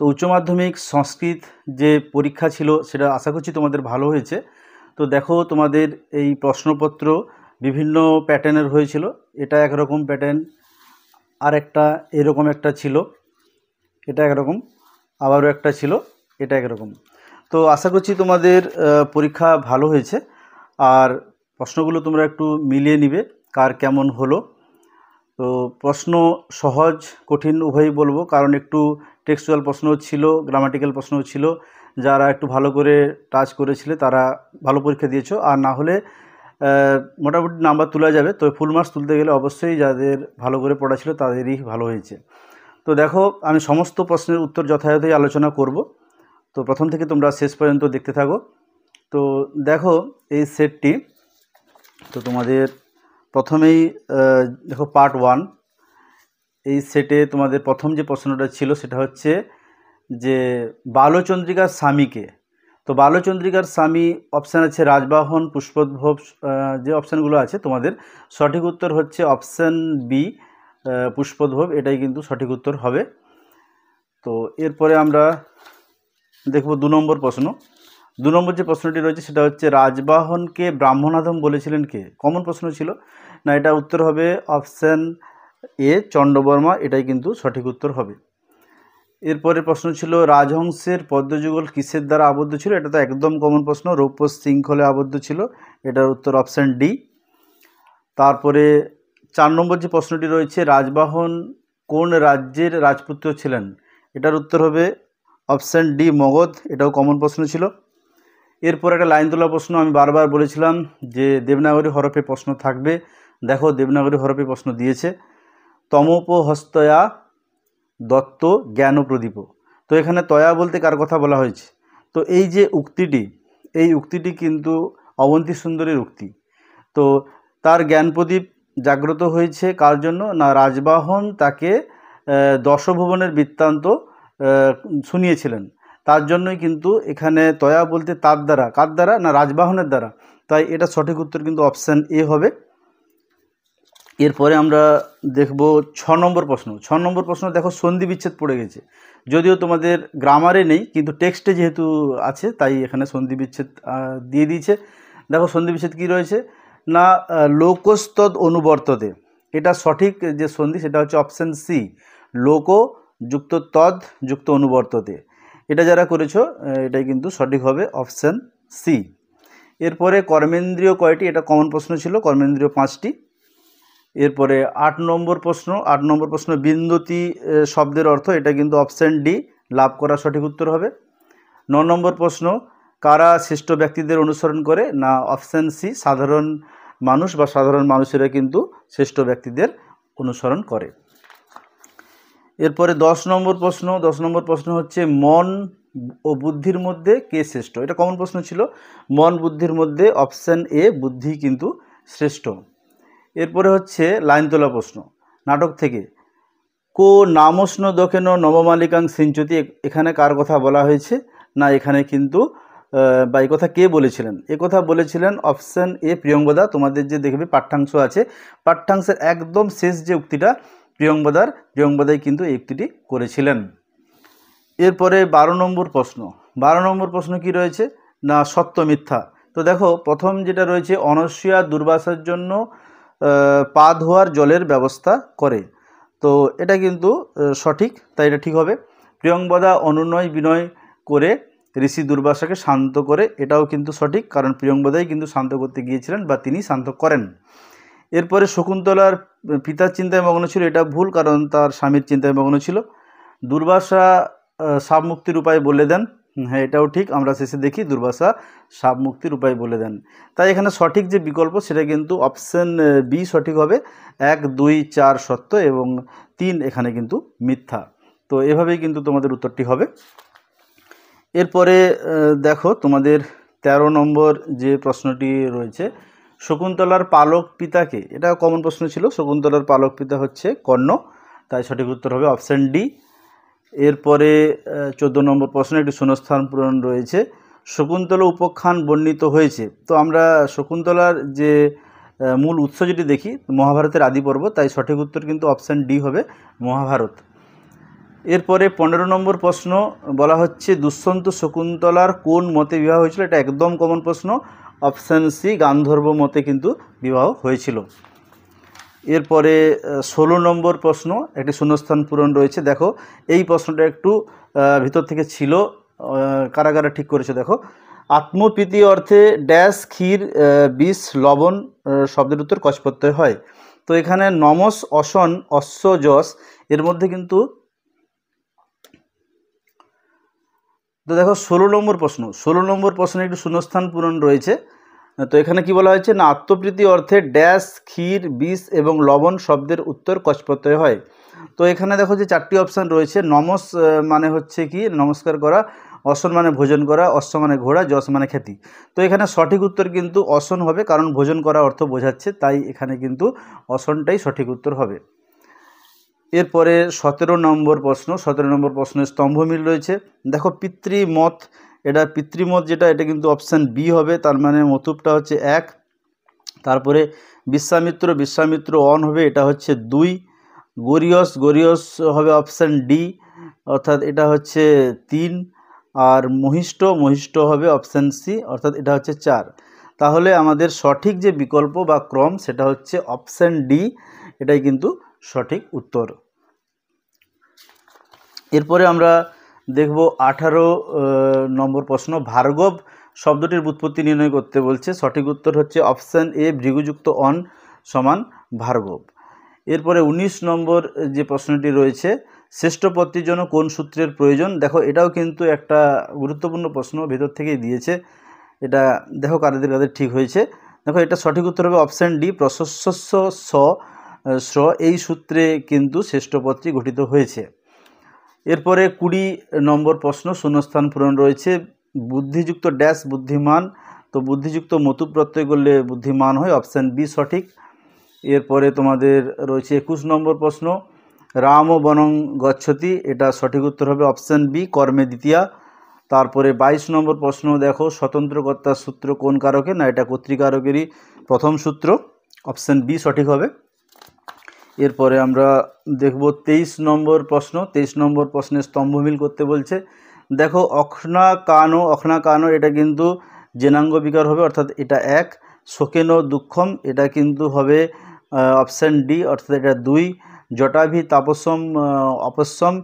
তো উচ্চ মাধ্যমিক সংস্কৃত যে পরীক্ষা ছিল সেটা আশা করছি তোমাদের ভালো হয়েছে। তো দেখো তোমাদের এই প্রশ্নপত্র বিভিন্ন প্যাটার্নের হয়েছিল। এটা একরকম প্যাটার্ন, আর একটা এরকম একটা ছিল, এটা একরকম, আবারও একটা ছিল, এটা একরকম। তো আশা করছি তোমাদের পরীক্ষা ভালো হয়েছে। আর প্রশ্নগুলো তোমরা একটু মিলিয়ে নিবে কার কেমন হলো। তো প্রশ্ন সহজ কঠিন উভয়ই বলবো, কারণ একটু টেক্সচুয়াল প্রশ্নও ছিল, গ্রামাটিক্যাল প্রশ্নও ছিল। যারা একটু ভালো করে টাচ করেছিলে তারা ভালো পরীক্ষা দিয়েছো, আর না হলে মোটামুটি নাম্বার তোলা যাবে। তো ফুল মার্কস তুলতে গেলে অবশ্যই যাদের ভালো করে পড়া ছিল তাদেরই ভালো হয়েছে। তো দেখো আমি সমস্ত প্রশ্নের উত্তর যথাযথই আলোচনা করব। তো প্রথম থেকে তোমরা শেষ পর্যন্ত দেখতে থাকো। তো দেখো এই সেটটি, তো তোমাদের প্রথমেই দেখো পার্ট 1, এই সেটে তোমাদের প্রথম যে প্রশ্নটা ছিল সেটা হচ্ছে যে বালচন্দ্রিকার স্বামীকে। তো বালচন্দ্রিকার স্বামী অপশান আছে রাজবাহন, পুষ্পোদ্ভব, যে অপশানগুলো আছে তোমাদের সঠিক উত্তর হচ্ছে অপশান বি, পুষ্পোদ্ভব, এটাই কিন্তু সঠিক উত্তর হবে। তো এরপরে আমরা দেখব 2 নম্বর প্রশ্ন। 2 নম্বর যে প্রশ্নটি রয়েছে সেটা হচ্ছে রাজবাহনকে ব্রাহ্মণাধম বলেছিলেন কে? কমন প্রশ্ন ছিল না, এটা উত্তর হবে অপশান এ, চন্ডবর্মা, এটাই কিন্তু সঠিক উত্তর হবে। এরপরে প্রশ্ন ছিল রাজহংসের পদ্মযুগল কিসের দ্বারা আবদ্ধ ছিল? এটা তো একদম কমন প্রশ্ন, রৌপ্য শৃঙ্খলে আবদ্ধ ছিল, এটার উত্তর অপশান ডি। তারপরে 4 নম্বর যে প্রশ্নটি রয়েছে রাজবাহন কোন রাজ্যের রাজপুত্র ছিলেন? এটার উত্তর হবে অপশান ডি, মগধ, এটাও কমন প্রশ্ন ছিল। এরপর একটা লাইন তোলা প্রশ্ন, আমি বারবার বলেছিলাম যে দেবনাগরী হরফে প্রশ্ন থাকবে। দেখো দেবনাগরী হরফে প্রশ্ন দিয়েছে, তমোপহস্তয়া দত্ত জ্ঞান প্রদীপ। তো এখানে তয়া বলতে কার কথা বলা হয়েছে? তো এই যে উক্তিটি, এই উক্তিটি কিন্তু অবন্তী সুন্দরীর উক্তি। তো তার জ্ঞান প্রদীপ জাগ্রত হয়েছে কার জন্য? না, রাজবাহন তাকে দশভুবনের বৃত্তান্ত শুনিয়েছিলেন, তার জন্যই কিন্তু এখানে তয়া বলতে তার দ্বারা, কার দ্বারা? না, রাজবাহনের দ্বারা। তাই এটা সঠিক উত্তর কিন্তু অপশান এ হবে। এরপরে আমরা দেখব 6 নম্বর প্রশ্ন। 6 নম্বর প্রশ্ন দেখো সন্ধি বিচ্ছেদ পড়ে গেছে, যদিও তোমাদের গ্রামারে নেই কিন্তু টেক্সটে যেহেতু আছে তাই এখানে সন্ধি বিচ্ছেদ দিয়ে দিয়েছে। দেখো সন্ধি বিচ্ছেদ কী রয়েছে না, লোকস্তদ অনুবর্ততে, এটা সঠিক যে সন্ধি সেটা হচ্ছে অপশান সি, লোক যুক্ত তদ যুক্ত অনুবর্ততে। এটা যারা করেছো এটাই কিন্তু সঠিক হবে অপশান সি। এরপরে কর্মেন্দ্রীয় কয়টি? এটা কমন প্রশ্ন ছিল, কর্মেন্দ্রীয় 5টি। এরপরে 8 নম্বর প্রশ্ন। 8 নম্বর প্রশ্ন বিন্দতি শব্দের অর্থ, এটা কিন্তু অপশান ডি, লাভ করা সঠিক উত্তর হবে। 9 নম্বর প্রশ্ন কারা শ্রেষ্ঠ ব্যক্তিদের অনুসরণ করে? না, অপশান সি, সাধারণ মানুষ বা সাধারণ মানুষেরা কিন্তু শ্রেষ্ঠ ব্যক্তিদের অনুসরণ করে। এরপরে 10 নম্বর প্রশ্ন। 10 নম্বর প্রশ্ন হচ্ছে মন ও বুদ্ধির মধ্যে কে শ্রেষ্ঠ? এটা কমন প্রশ্ন ছিল, মন বুদ্ধির মধ্যে অপশান এ, বুদ্ধি কিন্তু শ্রেষ্ঠ। এরপরে হচ্ছে লাইন তোলা প্রশ্ন নাটক থেকে, কো নামস্ন দক্ষিণ নবমালিকাং সিঞ্চতি, এখানে কার কথা বলা হয়েছে? না, এখানে কিন্তু বা এই কথা কে বলেছিলেন? এ কথা বলেছিলেন অপশান এ, প্রিয়ঙ্বদা। তোমাদের যে দেখবে পাঠ্যাংশ আছে, পাঠ্যাংশের একদম শেষ যে উক্তিটা প্রিয়ঙ্বদাই কিন্তু এই উক্তিটি করেছিলেন। এরপরে 12 নম্বর প্রশ্ন। 12 নম্বর প্রশ্ন কি রয়েছে না, সত্য মিথ্যা। তো দেখো প্রথম যেটা রয়েছে অনসূয়া দুর্বাসার জন্য পা ধোয়ার জলের ব্যবস্থা করে, তো এটা কিন্তু সঠিক, তাই এটা ঠিক হবে। প্রিয়ঙ্বদা অনুনয় বিনয় করে ঋষি দুর্বাসাকে শান্ত করে, এটাও কিন্তু সঠিক, কারণ প্রিয়ঙ্বদাই কিন্তু শান্ত করতে গিয়েছিলেন বা তিনি শান্ত করেন। এরপরে শকুন্তলার পিতার চিন্তায় মগ্ন ছিল, এটা ভুল, কারণ তার স্বামীর চিন্তায় মগ্ন ছিল। দুর্বাসা সাপ মুক্তির উপায় বলে দেন, হ্যাঁ এটাও ঠিক, আমরা শেষে দেখি দুর্বাসা সাপ মুক্তির উপায় বলে দেন। তাই এখানে সঠিক যে বিকল্প সেটা কিন্তু অপশান বি সঠিক হবে। 1, 2, 4 সত্য এবং 3 এখানে কিন্তু মিথ্যা। তো এভাবেই কিন্তু তোমাদের উত্তরটি হবে। এরপরে দেখো তোমাদের 13 নম্বর যে প্রশ্নটি রয়েছে, শকুন্তলার পালক পিতাকে, এটা কমন প্রশ্ন ছিল, শকুন্তলার পালক পিতা হচ্ছে কর্ণ, তাই সঠিক উত্তর হবে অপশান ডি। এরপরে 14 নম্বর প্রশ্ন একটি শূন্যস্থান পূরণ রয়েছে, শকুন্তলা উপাখ্যান বর্ণিত হয়েছে। তো আমরা শকুন্তলার যে মূল উৎস যেটি দেখি মহাভারতের আদি পর্ব, তাই সঠিক উত্তর কিন্তু অপশান ডি হবে, মহাভারত। এরপরে 15 নম্বর প্রশ্ন বলা হচ্ছে দুষ্যন্ত শকুন্তলার কোন মতে বিবাহ হয়েছিল। এটা একদম কমন প্রশ্ন, অপশান সি গান্ধর্ব মতে কিন্তু বিবাহ হয়েছিল। এরপরে 16 নম্বর প্রশ্ন, একটি শূন্যস্থান পূরণ রয়েছে। দেখো এই প্রশ্নটা একটু ভিতর থেকে ছিল, কারা কারা ঠিক করেছে দেখো। আত্মপ্রীতি অর্থে ড্যাশ ক্ষীর বিষ লবণ শব্দের উত্তর কস প্রত্যয় হয়। তো এখানে নমস অসন অশ্ব যশ এর মধ্যে কিন্তু, তো দেখো 16 নম্বর প্রশ্ন, 16 নম্বর প্রশ্নে একটু শূন্যস্থান পূরণ রয়েছে। তো এখানে কি বলা হয়েছে না আত্মপ্রীতি অর্থে ড্যাশ ক্ষীর বিষ এবং লবণ শব্দের উত্তর কস প্রত্যয় হয়। তো এখানে দেখো যে 4টি অপশান রয়েছে। নমস মানে হচ্ছে কি নমস্কার করা, অসন মানে ভোজন করা, অশ্ব মানে ঘোড়া, যশ মানে খ্যাতি। তো এখানে সঠিক উত্তর কিন্তু অসন হবে, কারণ ভোজন করা অর্থ বোঝাচ্ছে, তাই এখানে কিন্তু অসনটাই সঠিক উত্তর হবে। এরপরে 17 নম্বর প্রশ্ন, 17 নম্বর প্রশ্নের স্তম্ভমিল রয়েছে। দেখো পিতৃমত, এটা পিতৃমত যেটা, এটা কিন্তু অপশান বি হবে, তার মানে মতুবটা হচ্ছে 1। তারপরে বিশ্বামিত্র, বিশ্বামিত্র অন হবে, এটা হচ্ছে 2। গরিয়স, গরিয়স হবে অপশান ডি, অর্থাৎ এটা হচ্ছে 3। আর মহিষ্ঠ, মহিষ্ঠ হবে অপশান সি, অর্থাৎ এটা হচ্ছে 4। তাহলে আমাদের সঠিক যে বিকল্প বা ক্রম সেটা হচ্ছে অপশান ডি, এটাই কিন্তু সঠিক উত্তর। এরপরে আমরা দেখব 18 নম্বর প্রশ্ন, ভার্গব শব্দটির ব্যুৎপত্তি নির্ণয় করতে বলছে। সঠিক উত্তর হচ্ছে অপশান এ ভৃগুযুক্ত অন সমান ভার্গব। এরপরে 19 নম্বর যে প্রশ্নটি রয়েছে, শ্রেষ্ঠ পদটির জন্য কোন সূত্রের প্রয়োজন। দেখো এটাও কিন্তু একটা গুরুত্বপূর্ণ প্রশ্ন, ভেতর থেকেই দিয়েছে। এটা দেখো কাদের কাদের ঠিক হয়েছে। দেখো এটা সঠিক উত্তর হবে অপশান ডি, প্রশস্য স্র এই সূত্রে কিন্তু শ্রেষ্ঠ পদটি গঠিত হয়েছে। এরপরে 20 নম্বর প্রশ্ন, শূন্যস্থান পূরণ রয়েছে। বুদ্ধিযুক্ত ড্যাশ বুদ্ধিমান, তো বুদ্ধিযুক্ত মতু প্রত্যয় করলে বুদ্ধিমান হয়, অপশান বি সঠিক। এরপরে তোমাদের রয়েছে 21 নম্বর প্রশ্ন, রাম ও বনং গচ্ছতি, এটা সঠিক উত্তর হবে অপশান বি কর্মে দ্বিতীয়া। তারপরে 22 নম্বর প্রশ্ন, দেখো স্বতন্ত্র কর্তার সূত্র কোন কারকের, না এটা কর্তৃকারকেরই প্রথম সূত্র, অপশান বি সঠিক হবে। এরপরে আমরা দেখব 23 নম্বর প্রশ্ন, 23 নম্বর প্রশ্নের স্তম্ভমিল করতে বলছে। দেখো অখনা কানো, অখনা কানো এটা কিন্তু জেনাঙ্গ বিকার হবে, অর্থাৎ এটা 1। শোকেন দুঃখম এটা কিন্তু হবে অপশান ডি, অর্থাৎ এটা 2। জটাভি তাপসম অপস্যম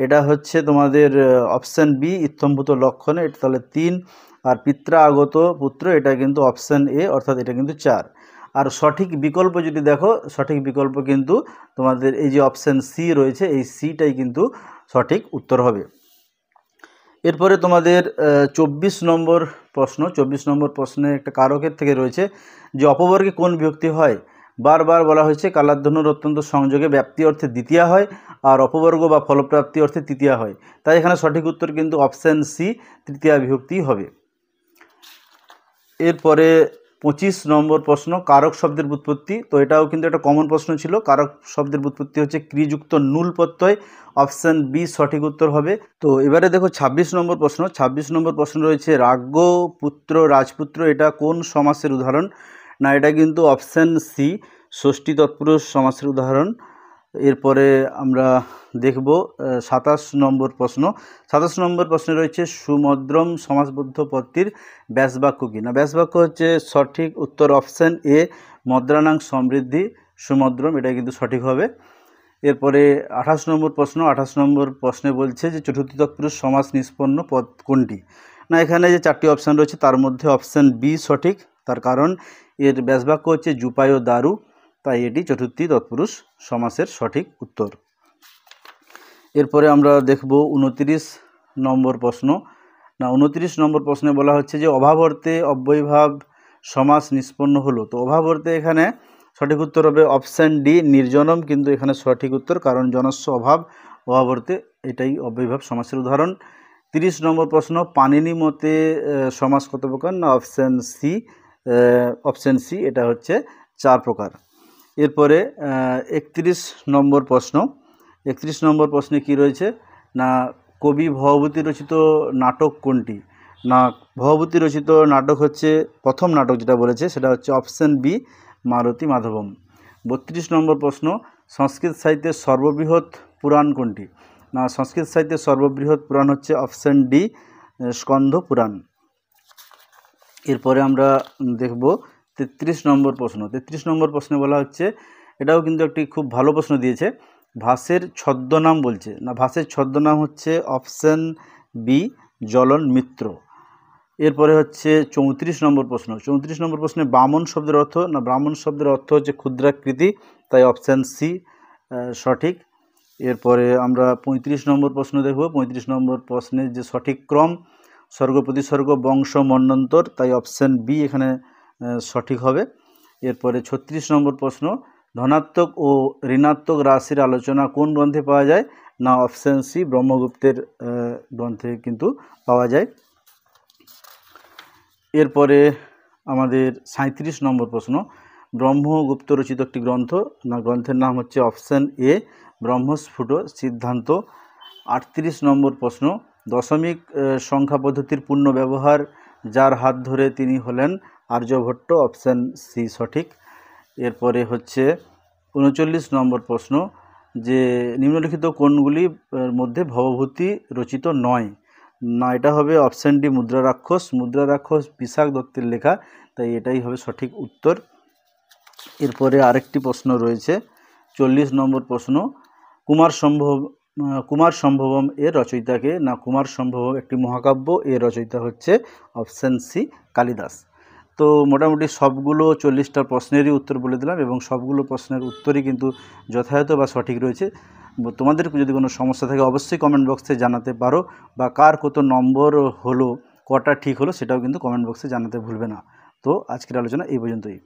এটা হচ্ছে তোমাদের অপশান বি ইত্থম্ভূত লক্ষণে, এটা তাহলে 3। আর পিত্রা আগত পুত্র এটা কিন্তু অপশান এ, অর্থাৎ এটা কিন্তু 4। আর সঠিক বিকল্প যদি দেখো, সঠিক বিকল্প কিন্তু তোমাদের এই যে অপশান সি রয়েছে, এই সিটাই কিন্তু সঠিক উত্তর হবে। এরপরে তোমাদের 24 নম্বর প্রশ্ন, 24 নম্বর প্রশ্নে একটা কারকের থেকে রয়েছে যে অপবর্গে কোন বিভক্তি হয়। বারবার বলা হয়েছে কালাধ্বনুর অত্যন্ত সংযোগে ব্যাপ্তি অর্থে দ্বিতীয়া হয়, আর অপবর্গ বা ফলপ্রাপ্তি অর্থে তৃতীয়া হয়, তাই এখানে সঠিক উত্তর কিন্তু অপশান সি তৃতীয়া বিভক্তি হবে। এরপরে 25 নম্বর প্রশ্ন, কারক শব্দের ব্যুৎপত্তি, তো এটাও কিন্তু একটা কমন প্রশ্ন ছিল। কারক শব্দের ব্যুৎপত্তি হচ্ছে ক্রিযুক্ত নুল প্রত্যয়, অপশান বি সঠিক উত্তর হবে। তো এবারে দেখো 26 নম্বর প্রশ্ন, 26 নম্বর প্রশ্ন রয়েছে রাজ্ঞ পুত্র রাজপুত্র, এটা কোন সমাসের উদাহরণ, না এটা কিন্তু অপশান সি ষষ্ঠী তৎপুরুষ সমাসের উদাহরণ। এরপরে আমরা দেখব 27 নম্বর প্রশ্ন, 27 নম্বর প্রশ্নে রয়েছে সুমদ্রম সমাসবদ্ধ পদটির ব্যাসবাক্য কি, না ব্যাসবাক্য হচ্ছে সঠিক উত্তর অপশান এ মদ্রানাং সমৃদ্ধি সুমদ্রম, এটা কিন্তু সঠিক হবে। এরপরে 28 নম্বর প্রশ্ন, 28 নম্বর প্রশ্নে বলছে যে চতুর্থী তৎপুরুষ সমাস নিষ্পন্ন পদ কোনটি, না এখানে যে 4টি অপশান রয়েছে তার মধ্যে অপশান বি সঠিক, তার কারণ এর ব্যাসবাক্য হচ্ছে জুপায় দারু, তাই এটি চতুর্থী তৎপুরুষ সমাসের সঠিক উত্তর। এরপরে আমরা দেখব 29 নম্বর প্রশ্ন, না 29 নম্বর প্রশ্নে বলা হচ্ছে যে অভাবর্তে অব্যয়ভাব সমাস নিষ্পন্ন হলো। তো অভাবর্তে এখানে সঠিক উত্তর হবে অপশান ডি নির্জনম, কিন্তু এখানে সঠিক উত্তর, কারণ জনস্ব অভাব, অভাবর্তে এটাই অব্যয়ভাব সমাসের উদাহরণ। 30 নম্বর প্রশ্ন, পাণিনি মতে সমাস কত প্রকার, না অপশান সি, অপশান সি এটা হচ্ছে 4 প্রকার। এরপরে 31 নম্বর প্রশ্ন, 31 নম্বর প্রশ্নে কি রয়েছে, না কবি ভবভূতি রচিত নাটক কোনটি, না ভবভূতি রচিত নাটক হচ্ছে প্রথম নাটক যেটা বলেছে সেটা হচ্ছে অপশান বি মারতী মাধবম। 32 নম্বর প্রশ্ন, সংস্কৃত সাহিত্যের সর্ববৃহৎ পুরাণ কোনটি, না সংস্কৃত সাহিত্যের সর্ববৃহৎ পুরাণ হচ্ছে অপশান ডি, স্কন্ধ পুরাণ। এরপরে আমরা দেখব 33 নম্বর প্রশ্ন। 33 নম্বর প্রশ্নে বলা হচ্ছে, এটাও কিন্তু একটি খুব ভালো প্রশ্ন দিয়েছে, ভাসের ছদ্মনাম বলছে। না ভাসের ছদ্মনাম হচ্ছে অপশান বি, জলন মিত্র। এরপরে হচ্ছে 34 নম্বর প্রশ্ন। 34 নম্বর প্রশ্নে বামন শব্দের অর্থ, না ব্রাহ্মণ শব্দের অর্থ হচ্ছে ক্ষুদ্রাকৃতি, তাই অপশান সি সঠিক। এরপরে আমরা 35 নম্বর প্রশ্ন দেখব। 35 নম্বর প্রশ্নের যে সঠিক ক্রম, স্বর্গ প্রতিস্বর্গ বংশ মন্বন্তর, তাই অপশান বি এখানে সঠিক হবে। এরপরে 36 নম্বর প্রশ্ন, ধনাত্মক ও ঋণাত্মক রাশির আলোচনা কোন গ্রন্থে পাওয়া যায়? না অপশান সি, ব্রহ্মগুপ্তের গ্রন্থে কিন্তু পাওয়া যায়। এরপরে আমাদের 37 নম্বর প্রশ্ন, ব্রহ্মগুপ্ত রচিত একটি গ্রন্থ, না গ্রন্থের নাম হচ্ছে অপশান এ, ব্রহ্মস্ফুট সিদ্ধান্ত। 38 নম্বর প্রশ্ন, দশমিক সংখ্যা পদ্ধতির পূর্ণ ব্যবহার যার হাত ধরে তিনি হলেন আর্যভট্ট, অপশান সি সঠিক। এরপরে হচ্ছে 39 নম্বর প্রশ্ন, যে নিম্নলিখিত কোনগুলি মধ্যে ভবভূতি রচিত নয়? না এটা হবে অপশান ডি, মুদ্রা রাক্ষস। মুদ্রা রাক্ষস বিশাখ দত্তের লেখা, তাই এটাই হবে সঠিক উত্তর। এরপরে আরেকটি প্রশ্ন রয়েছে 40 নম্বর প্রশ্ন, কুমার সম্ভবম এর রচয়িতাকে? না কুমার সম্ভবম একটি মহাকাব্য, এর রচয়িতা হচ্ছে অপশান সি, কালিদাস। তো মোটামুটি সবগুলো 40টা প্রশ্নেরই উত্তর বলে দিলাম, এবং সবগুলো প্রশ্নের উত্তরই কিন্তু যথাযথ বা সঠিক রয়েছে। তোমাদের যদি কোনো সমস্যা থাকে অবশ্যই কমেন্ট বক্সে জানাতে পারো, বা কার কত নম্বর হলো, কটা ঠিক হলো, সেটাও কিন্তু কমেন্ট বক্সে জানাতে ভুলবে না। তো আজকের আলোচনা এই পর্যন্তই।